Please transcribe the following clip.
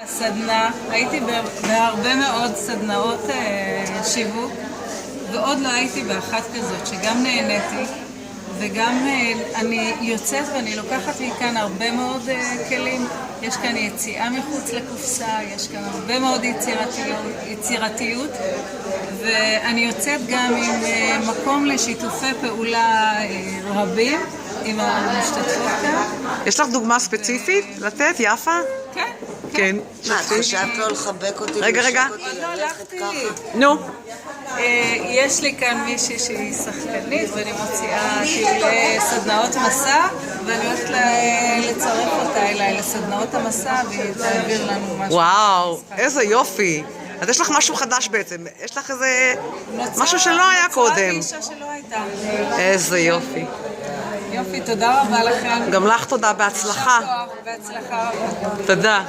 הסדנה, הייתי בהרבה מאוד סדנאות שיווק, ועוד לא הייתי באחת כזאת, שגם נהניתי, וגם אני יוצאת ואני לוקחת מכאן הרבה מאוד כלים. יש כאן יציאה מחוץ לקופסה, יש כאן הרבה מאוד יצירתיות, ואני יוצאת גם עם מקום לשיתופי פעולה רבים עם המשתתפות כאן. יש לך דוגמה ספציפית לתת, יפה? כן. כן. מה, את חשבת לא לחבק אותי? רגע. עוד לא הלכתי. נו. יש לי כאן מישהי שהיא שחקנית ואני מוציאה טיולי סדנאות מסע, ואני הולכת לצרף אותה אליי לסדנאות המסע והיא תעביר לנו משהו. וואו, איזה יופי. אז יש לך משהו חדש בעצם, יש לך איזה משהו שלא היה קודם. נוצרה נישה שלא הייתה. איזה יופי. יופי, תודה רבה לכם. גם לך תודה, בהצלחה. בהצלחה רבה. תודה.